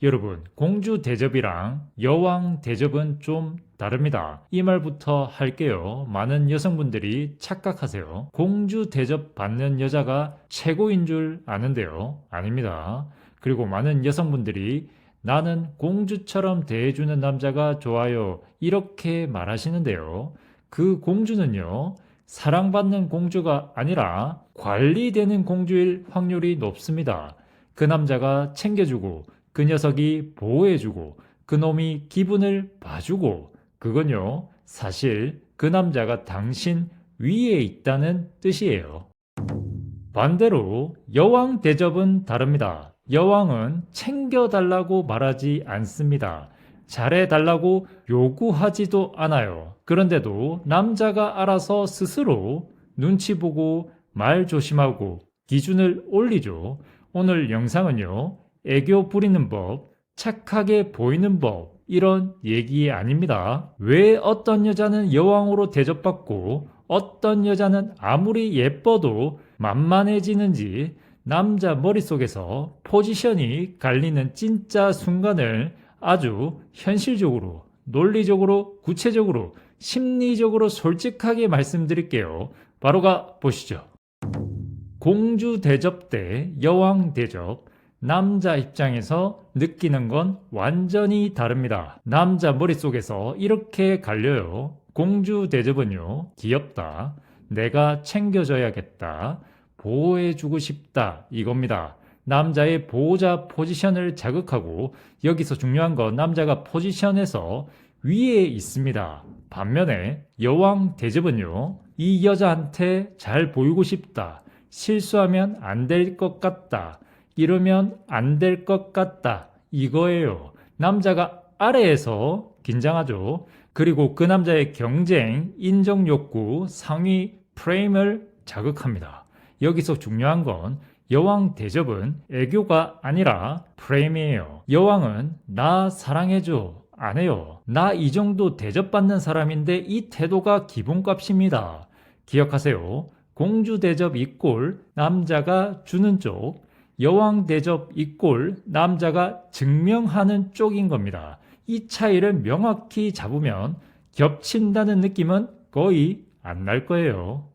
여러분, 공주 대접이랑 여왕 대접은 좀 다릅니다. 이 말부터 할게요. 많은 여성분들이 착각하세요. 공주 대접 받는 여자가 최고인 줄 아는데요. 아닙니다. 그리고 많은 여성분들이 나는 공주처럼 대해주는 남자가 좋아요. 이렇게 말하시는데요. 그 공주는요, 사랑받는 공주가 아니라 관리되는 공주일 확률이 높습니다. 그 남자가 챙겨주고 그 녀석이 보호해주고 그놈이 기분을 봐주고 그건요 사실 그 남자가 당신 위에 있다는 뜻이에요. 반대로 여왕 대접은 다릅니다. 여왕은 챙겨달라고 말하지 않습니다. 잘해달라고 요구하지도 않아요. 그런데도 남자가 알아서 스스로 눈치 보고 말 조심하고 기준을 올리죠. 오늘 영상은요. 애교 부리는 법, 착하게 보이는 법, 이런 얘기 아닙니다. 왜 어떤 여자는 여왕으로 대접받고 어떤 여자는 아무리 예뻐도 만만해지는지 남자 머릿속에서 포지션이 갈리는 진짜 순간을 아주 현실적으로, 논리적으로, 구체적으로, 심리적으로 솔직하게 말씀드릴게요. 바로 가 보시죠. 공주 대접 대 여왕 대접. 남자 입장에서 느끼는 건 완전히 다릅니다. 남자 머릿속에서 이렇게 갈려요. 공주 대접은요, 귀엽다. 내가 챙겨줘야겠다. 보호해주고 싶다. 이겁니다. 남자의 보호자 포지션을 자극하고 여기서 중요한 건 남자가 포지션에서 위에 있습니다. 반면에 여왕 대접은요, 이 여자한테 잘 보이고 싶다. 실수하면 안 될 것 같다. 이러면 안 될 것 같다. 이거예요. 남자가 아래에서 긴장하죠. 그리고 그 남자의 경쟁, 인정 욕구, 상위 프레임을 자극합니다. 여기서 중요한 건 여왕 대접은 애교가 아니라 프레임이에요. 여왕은 나 사랑해줘. 안 해요. 나 이 정도 대접받는 사람인데 이 태도가 기본값입니다. 기억하세요. 공주 대접 이꼴 남자가 주는 쪽, 여왕 대접 이꼴 남자가 증명하는 쪽인 겁니다. 이 차이를 명확히 잡으면 겹친다는 느낌은 거의 안 날 거예요.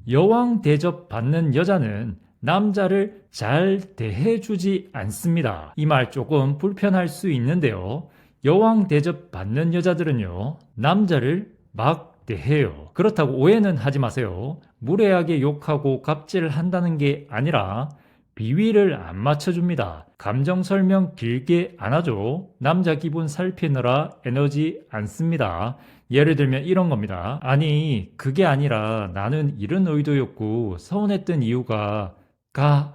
여왕 대접 받는 여자는 남자를 잘 대해주지 않습니다. 이 말 조금 불편할 수 있는데요. 여왕 대접 받는 여자들은요, 남자를 막 대해요. 그렇다고 오해는 하지 마세요. 무례하게 욕하고 갑질을 한다는 게 아니라 비위를 안 맞춰줍니다. 감정 설명 길게 안 하죠. 남자 기분 살피느라 에너지 안 씁니다. 예를 들면 이런 겁니다. 아니, 그게 아니라 나는 이런 의도였고 서운했던 이유가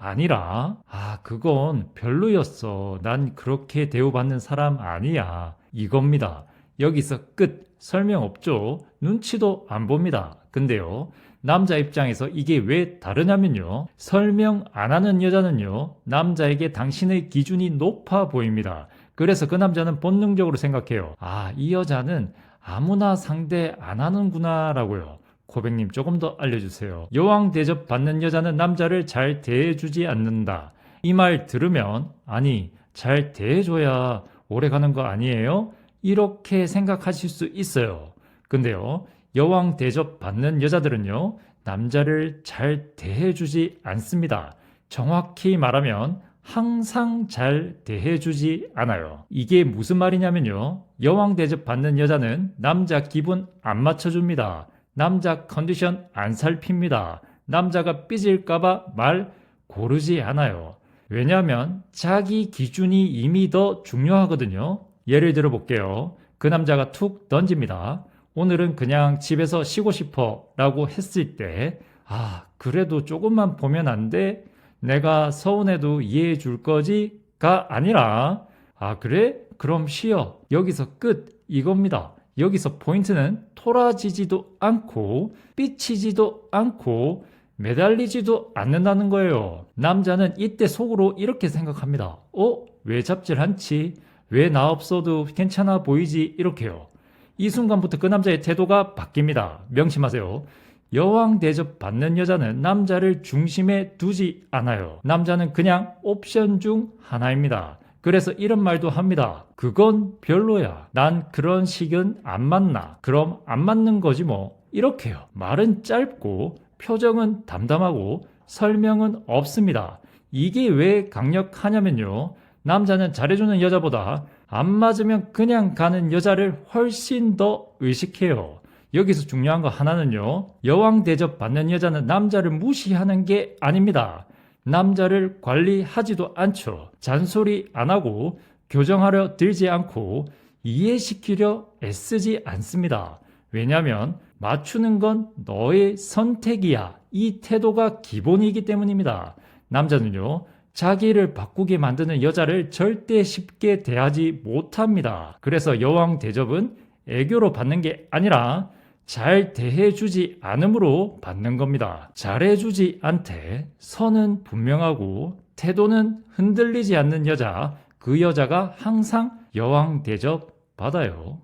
아니라 그건 별로였어. 난 그렇게 대우받는 사람 아니야. 이겁니다. 여기서 끝. 설명 없죠. 눈치도 안 봅니다. 근데요, 남자 입장에서 이게 왜 다르냐면요, 설명 안 하는 여자는요, 남자에게 당신의 기준이 높아 보입니다. 그래서 그 남자는 본능적으로 생각해요. 이 여자는 아무나 상대 안 하는구나 라고요. 고백님 조금 더 알려주세요. 여왕 대접 받는 여자는 남자를 잘 대해주지 않는다. 이 말 들으면 아니, 잘 대해줘야 오래 가는 거 아니에요? 이렇게 생각하실 수 있어요. 근데요, 여왕 대접 받는 여자들은요, 남자를 잘 대해주지 않습니다. 정확히 말하면 항상 잘 대해주지 않아요. 이게 무슨 말이냐면요, 여왕 대접 받는 여자는 남자 기분 안 맞춰줍니다. 남자 컨디션 안 살핍니다. 남자가 삐질까봐 말 고르지 않아요. 왜냐하면 자기 기준이 이미 더 중요하거든요. 예를 들어 볼게요. 그 남자가 툭 던집니다. 오늘은 그냥 집에서 쉬고 싶어 라고 했을 때 그래도 조금만 보면 안 돼? 내가 서운해도 이해해 줄 거지? 가 아니라 그래? 그럼 쉬어. 여기서 끝. 이겁니다. 여기서 포인트는 토라지지도 않고 삐치지도 않고 매달리지도 않는다는 거예요. 남자는 이때 속으로 이렇게 생각합니다. 왜 잡질 않지? 왜 나 없어도 괜찮아 보이지? 이렇게요. 이 순간부터 그 남자의 태도가 바뀝니다. 명심하세요. 여왕 대접 받는 여자는 남자를 중심에 두지 않아요. 남자는 그냥 옵션 중 하나입니다. 그래서 이런 말도 합니다. 그건 별로야. 난 그런 식은 안 맞나. 그럼 안 맞는 거지 뭐. 이렇게요. 말은 짧고 표정은 담담하고 설명은 없습니다. 이게 왜 강력하냐면요. 남자는 잘해주는 여자보다 안 맞으면 그냥 가는 여자를 훨씬 더 의식해요. 여기서 중요한 거 하나는요. 여왕 대접 받는 여자는 남자를 무시하는 게 아닙니다. 남자를 관리하지도 않죠. 잔소리 안 하고 교정하려 들지 않고 이해시키려 애쓰지 않습니다. 왜냐하면 맞추는 건 너의 선택이야. 이 태도가 기본이기 때문입니다. 남자는요. 자기를 바꾸게 만드는 여자를 절대 쉽게 대하지 못합니다. 그래서 여왕 대접은 애교로 받는 게 아니라 잘 대해주지 않음으로 받는 겁니다. 잘해주지 않되 선은 분명하고 태도는 흔들리지 않는 여자, 그 여자가 항상 여왕 대접 받아요.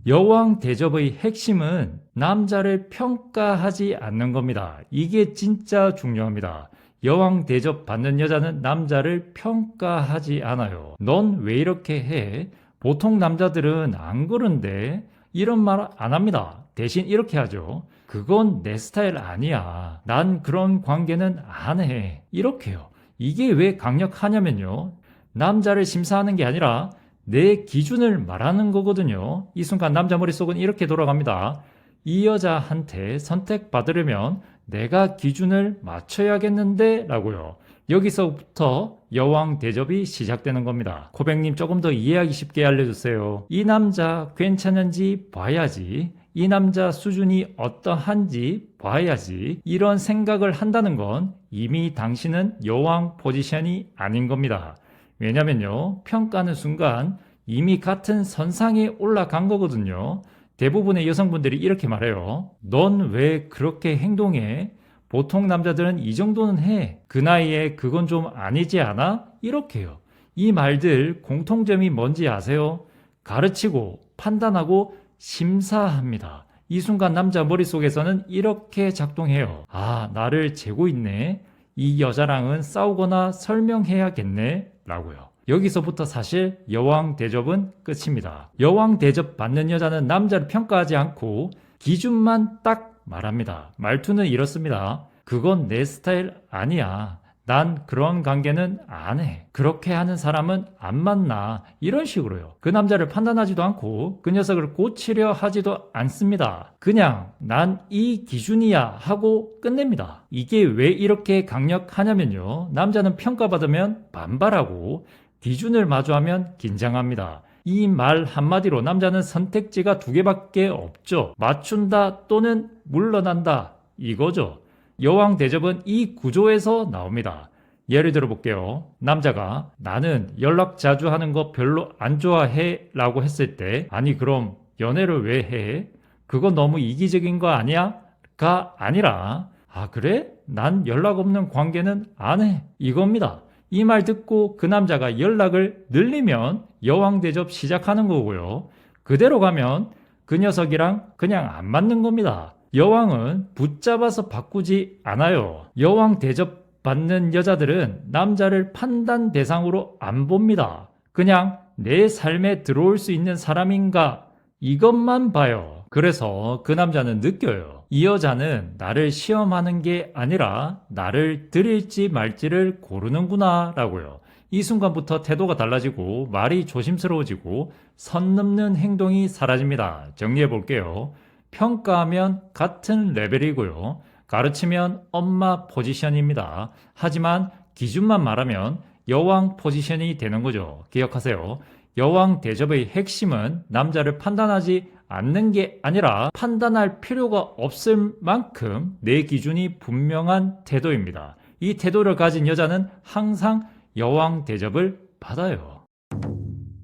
여왕 대접의 핵심은 남자를 평가하지 않는 겁니다. 이게 진짜 중요합니다. 여왕 대접 받는 여자는 남자를 평가하지 않아요. 넌 왜 이렇게 해? 보통 남자들은 안 그런데 이런 말 안 합니다. 대신 이렇게 하죠. 그건 내 스타일 아니야. 난 그런 관계는 안 해. 이렇게요. 이게 왜 강력하냐면요. 남자를 심사하는 게 아니라 내 기준을 말하는 거거든요. 이 순간 남자 머릿속은 이렇게 돌아갑니다. 이 여자한테 선택받으려면 내가 기준을 맞춰야겠는데 라고요. 여기서부터 여왕 대접이 시작되는 겁니다. 코백님 조금 더 이해하기 쉽게 알려주세요. 이 남자 괜찮은지 봐야지. 이 남자 수준이 어떠한지 봐야지. 이런 생각을 한다는 건 이미 당신은 여왕 포지션이 아닌 겁니다. 왜냐면요. 평가하는 순간 이미 같은 선상에 올라간 거거든요. 대부분의 여성분들이 이렇게 말해요. 넌 왜 그렇게 행동해? 보통 남자들은 이 정도는 해. 그 나이에 그건 좀 아니지 않아? 이렇게요. 이 말들 공통점이 뭔지 아세요? 가르치고 판단하고 심사합니다. 이 순간 남자 머릿속에서는 이렇게 작동해요. 아, 나를 재고 있네. 이 여자랑은 싸우거나 설명해야겠네. 라고요. 여기서부터 사실 여왕 대접은 끝입니다. 여왕 대접 받는 여자는 남자를 평가하지 않고 기준만 딱 말합니다. 말투는 이렇습니다. 그건 내 스타일 아니야. 난 그런 관계는 안 해. 그렇게 하는 사람은 안 만나. 이런 식으로요. 그 남자를 판단하지도 않고 그 녀석을 고치려 하지도 않습니다. 그냥 난 이 기준이야 하고 끝냅니다. 이게 왜 이렇게 강력하냐면요. 남자는 평가받으면 반발하고 기준을 마주하면 긴장합니다. 이 말 한마디로 남자는 선택지가 두 개밖에 없죠. 맞춘다 또는 물러난다 이거죠. 여왕 대접은 이 구조에서 나옵니다. 예를 들어 볼게요. 남자가 나는 연락 자주 하는 거 별로 안 좋아해 라고 했을 때 아니 그럼 연애를 왜 해? 그건 너무 이기적인 거 아니야? 가 아니라 아 그래? 난 연락 없는 관계는 안 해. 이겁니다. 이 말 듣고 그 남자가 연락을 늘리면 여왕 대접 시작하는 거고요. 그대로 가면 그 녀석이랑 그냥 안 맞는 겁니다. 여왕은 붙잡아서 바꾸지 않아요. 여왕 대접 받는 여자들은 남자를 판단 대상으로 안 봅니다. 그냥 내 삶에 들어올 수 있는 사람인가 이것만 봐요. 그래서 그 남자는 느껴요. 이 여자는 나를 시험하는 게 아니라 나를 들일지 말지를 고르는구나 라고요. 이 순간부터 태도가 달라지고 말이 조심스러워지고 선 넘는 행동이 사라집니다. 정리해 볼게요. 평가하면 같은 레벨이고요. 가르치면 엄마 포지션입니다. 하지만 기준만 말하면 여왕 포지션이 되는 거죠. 기억하세요. 여왕 대접의 핵심은 남자를 판단하지 않는 게 아니라 판단할 필요가 없을 만큼 내 기준이 분명한 태도입니다. 이 태도를 가진 여자는 항상 여왕 대접을 받아요.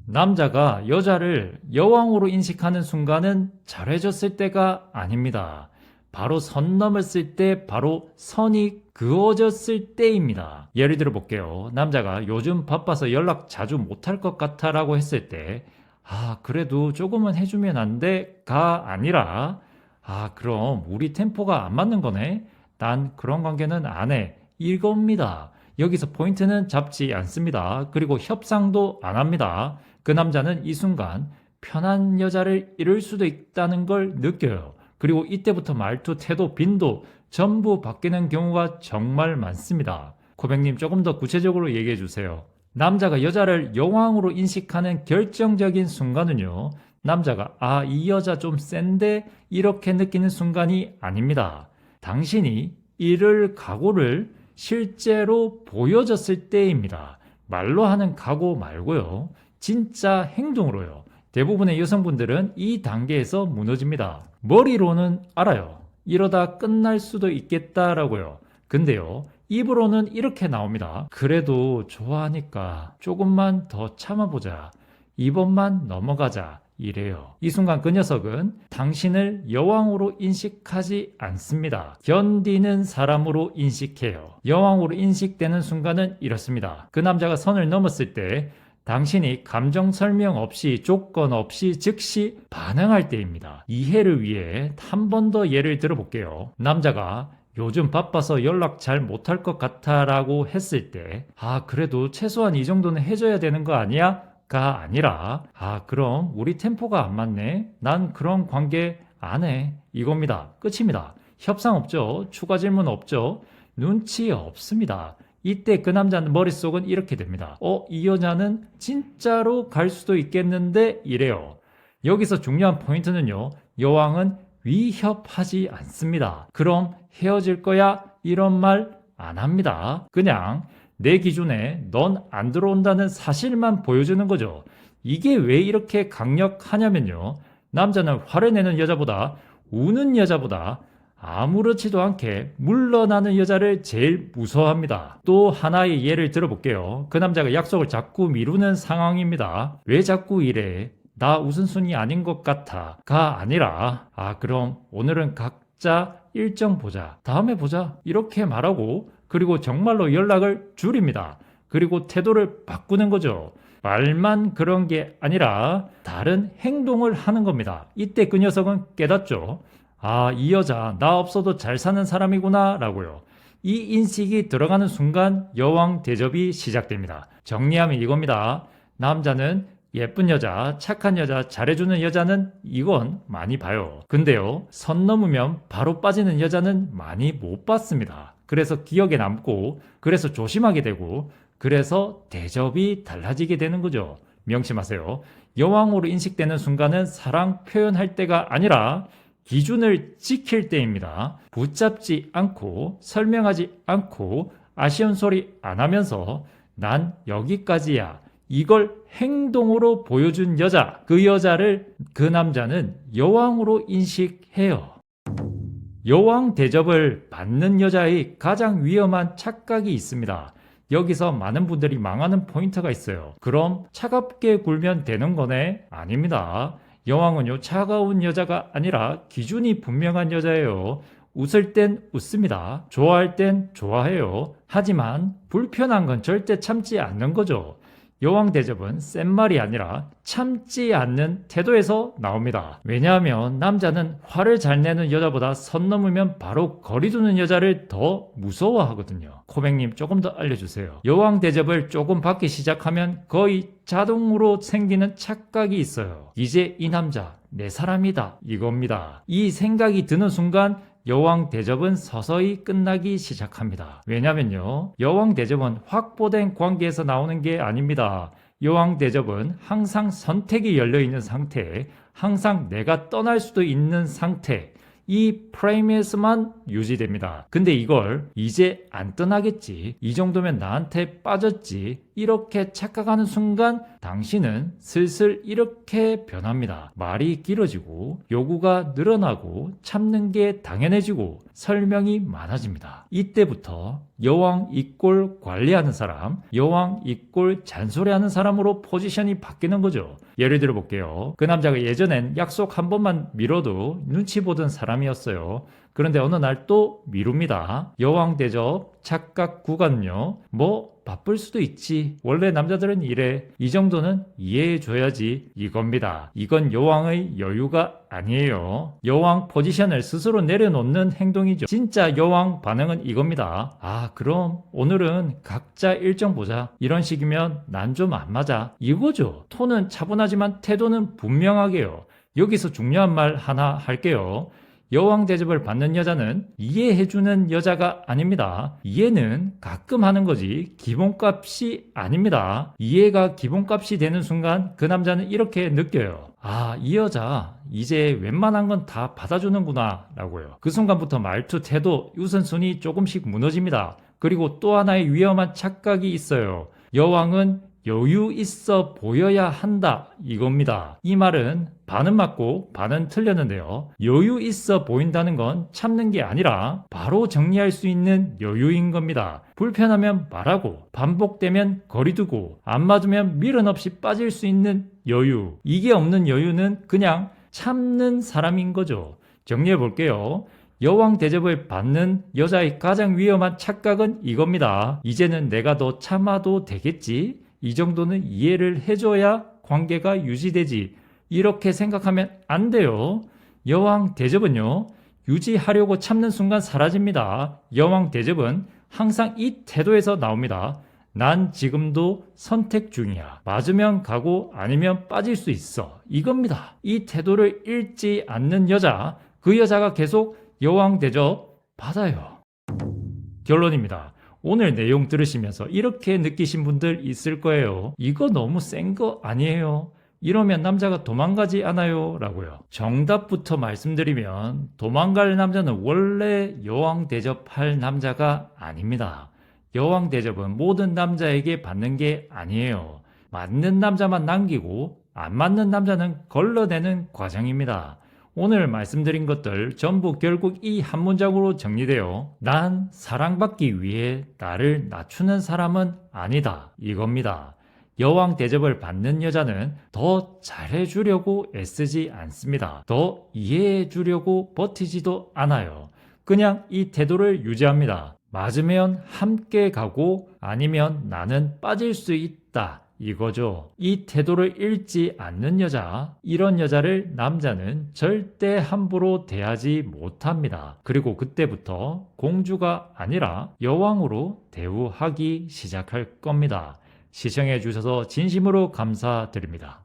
남자가 여자를 여왕으로 인식하는 순간은 잘해줬을 때가 아닙니다. 바로 선 넘었을 때, 바로 선이 그어졌을 때입니다. 예를 들어 볼게요. 남자가 요즘 바빠서 연락 자주 못할 것 같아 라고 했을 때 아 그래도 조금은 해주면 안 돼? 가 아니라 아 그럼 우리 템포가 안 맞는 거네? 난 그런 관계는 안 해. 이겁니다. 여기서 포인트는 잡지 않습니다. 그리고 협상도 안 합니다. 그 남자는 이 순간 편한 여자를 잃을 수도 있다는 걸 느껴요. 그리고 이때부터 말투, 태도, 빈도 전부 바뀌는 경우가 정말 많습니다. 코백님 조금 더 구체적으로 얘기해 주세요. 남자가 여자를 여왕으로 인식하는 결정적인 순간은요. 남자가 이 여자 좀 센데 이렇게 느끼는 순간이 아닙니다. 당신이 잃을 각오를 실제로 보여줬을 때입니다. 말로 하는 각오 말고요. 진짜 행동으로요. 대부분의 여성분들은 이 단계에서 무너집니다. 머리로는 알아요. 이러다 끝날 수도 있겠다라고요. 근데요. 입으로는 이렇게 나옵니다. 그래도 좋아하니까 조금만 더 참아보자. 이번만 넘어가자. 이래요. 이 순간 그 녀석은 당신을 여왕으로 인식하지 않습니다. 견디는 사람으로 인식해요. 여왕으로 인식되는 순간은 이렇습니다. 그 남자가 선을 넘었을 때 당신이 감정 설명 없이 조건 없이 즉시 반응할 때입니다. 이해를 위해 한 번 더 예를 들어볼게요. 남자가 요즘 바빠서 연락 잘 못할 것 같아 라고 했을 때 그래도 최소한 이 정도는 해줘야 되는 거 아니야? 가 아니라 그럼 우리 템포가 안 맞네? 난 그런 관계 안 해. 이겁니다. 끝입니다. 협상 없죠? 추가 질문 없죠? 눈치 없습니다. 이때 그 남자는 머릿속은 이렇게 됩니다. 이 여자는 진짜로 갈 수도 있겠는데 이래요. 여기서 중요한 포인트는요. 여왕은 위협하지 않습니다. 그럼 헤어질 거야? 이런 말 안 합니다. 그냥 내 기준에 넌 안 들어온다는 사실만 보여주는 거죠. 이게 왜 이렇게 강력하냐면요. 남자는 화를 내는 여자보다 우는 여자보다 아무렇지도 않게 물러나는 여자를 제일 무서워합니다. 또 하나의 예를 들어볼게요. 그 남자가 약속을 자꾸 미루는 상황입니다. 왜 자꾸 이래? 나 우선순위 아닌 것 같아. 가 아니라 그럼 오늘은 각자 일정 보자. 다음에 보자. 이렇게 말하고 그리고 정말로 연락을 줄입니다. 그리고 태도를 바꾸는 거죠. 말만 그런 게 아니라 다른 행동을 하는 겁니다. 이때 그 녀석은 깨닫죠. 이 여자 나 없어도 잘 사는 사람이구나 라고요. 이 인식이 들어가는 순간 여왕 대접이 시작됩니다. 정리하면 이겁니다. 남자는 예쁜 여자, 착한 여자, 잘해주는 여자는 이건 많이 봐요. 근데요, 선 넘으면 바로 빠지는 여자는 많이 못 봤습니다. 그래서 기억에 남고, 그래서 조심하게 되고, 그래서 대접이 달라지게 되는 거죠. 명심하세요. 여왕으로 인식되는 순간은 사랑 표현할 때가 아니라 기준을 지킬 때입니다. 붙잡지 않고, 설명하지 않고, 아쉬운 소리 안 하면서 난 여기까지야. 이걸 행동으로 보여준 여자, 그 여자를 그 남자는 여왕으로 인식해요. 여왕 대접을 받는 여자의 가장 위험한 착각이 있습니다. 여기서 많은 분들이 망하는 포인트가 있어요. 그럼 차갑게 굴면 되는 거네? 아닙니다. 여왕은요, 차가운 여자가 아니라 기준이 분명한 여자예요. 웃을 땐 웃습니다. 좋아할 땐 좋아해요. 하지만 불편한 건 절대 참지 않는 거죠. 여왕 대접은 센 말이 아니라 참지 않는 태도에서 나옵니다. 왜냐하면 남자는 화를 잘 내는 여자보다 선 넘으면 바로 거리두는 여자를 더 무서워하거든요. 코백님 조금 더 알려주세요. 여왕 대접을 조금 받기 시작하면 거의 자동으로 생기는 착각이 있어요. 이제 이 남자 내 사람이다 이겁니다. 이 생각이 드는 순간 여왕 대접은 서서히 끝나기 시작합니다. 왜냐면요, 여왕 대접은 확보된 관계에서 나오는 게 아닙니다. 여왕 대접은 항상 선택이 열려있는 상태, 항상 내가 떠날 수도 있는 상태, 이 프레임에서만 유지됩니다. 근데 이걸 이제 안 떠나겠지, 이 정도면 나한테 빠졌지, 이렇게 착각하는 순간 당신은 슬슬 이렇게 변합니다. 말이 길어지고 요구가 늘어나고 참는 게 당연해지고 설명이 많아집니다. 이때부터 여왕 이꼴 관리하는 사람, 여왕 이꼴 잔소리하는 사람으로 포지션이 바뀌는 거죠. 예를 들어 볼게요. 그 남자가 예전엔 약속 한 번만 미뤄도 눈치 보던 사람이었어요. 그런데 어느 날 또 미룹니다. 여왕 대접 착각 구간은요, 바쁠 수도 있지. 원래 남자들은 이래. 이 정도는 이해해줘야지. 이겁니다. 이건 여왕의 여유가 아니에요. 여왕 포지션을 스스로 내려놓는 행동이죠. 진짜 여왕 반응은 이겁니다. 아, 그럼 오늘은 각자 일정 보자. 이런 식이면 난 좀 안 맞아. 이거죠. 톤은 차분하지만 태도는 분명하게요. 여기서 중요한 말 하나 할게요. 여왕 대접을 받는 여자는 이해해주는 여자가 아닙니다. 이해는 가끔 하는 거지 기본값이 아닙니다. 이해가 기본값이 되는 순간 그 남자는 이렇게 느껴요. 아, 이 여자 이제 웬만한 건 다 받아주는구나 라고요. 그 순간부터 말투, 태도, 우선순위 조금씩 무너집니다. 그리고 또 하나의 위험한 착각이 있어요. 여왕은 여유 있어 보여야 한다 이겁니다. 이 말은 반은 맞고 반은 틀렸는데요. 여유 있어 보인다는 건 참는 게 아니라 바로 정리할 수 있는 여유인 겁니다. 불편하면 말하고 반복되면 거리 두고 안 맞으면 미련 없이 빠질 수 있는 여유. 이게 없는 여유는 그냥 참는 사람인 거죠. 정리해 볼게요. 여왕 대접을 받는 여자의 가장 위험한 착각은 이겁니다. 이제는 내가 더 참아도 되겠지? 이 정도는 이해를 해줘야 관계가 유지되지. 이렇게 생각하면 안 돼요. 여왕 대접은요, 유지하려고 참는 순간 사라집니다. 여왕 대접은 항상 이 태도에서 나옵니다. 난 지금도 선택 중이야. 맞으면 가고 아니면 빠질 수 있어. 이겁니다. 이 태도를 잃지 않는 여자, 그 여자가 계속 여왕 대접 받아요. 결론입니다. 오늘 내용 들으시면서 이렇게 느끼신 분들 있을 거예요. 이거 너무 센 거 아니에요? 이러면 남자가 도망가지 않아요? 라고요. 정답부터 말씀드리면 도망갈 남자는 원래 여왕 대접할 남자가 아닙니다. 여왕 대접은 모든 남자에게 받는 게 아니에요. 맞는 남자만 남기고 안 맞는 남자는 걸러내는 과정입니다. 오늘 말씀드린 것들 전부 결국 이 한 문장으로 정리돼요. 난 사랑받기 위해 나를 낮추는 사람은 아니다. 이겁니다. 여왕 대접을 받는 여자는 더 잘해주려고 애쓰지 않습니다. 더 이해해주려고 버티지도 않아요. 그냥 이 태도를 유지합니다. 맞으면 함께 가고 아니면 나는 빠질 수 있다. 이거죠. 이 태도를 잃지 않는 여자, 이런 여자를 남자는 절대 함부로 대하지 못합니다. 그리고 그때부터 공주가 아니라 여왕으로 대우하기 시작할 겁니다. 시청해 주셔서 진심으로 감사드립니다.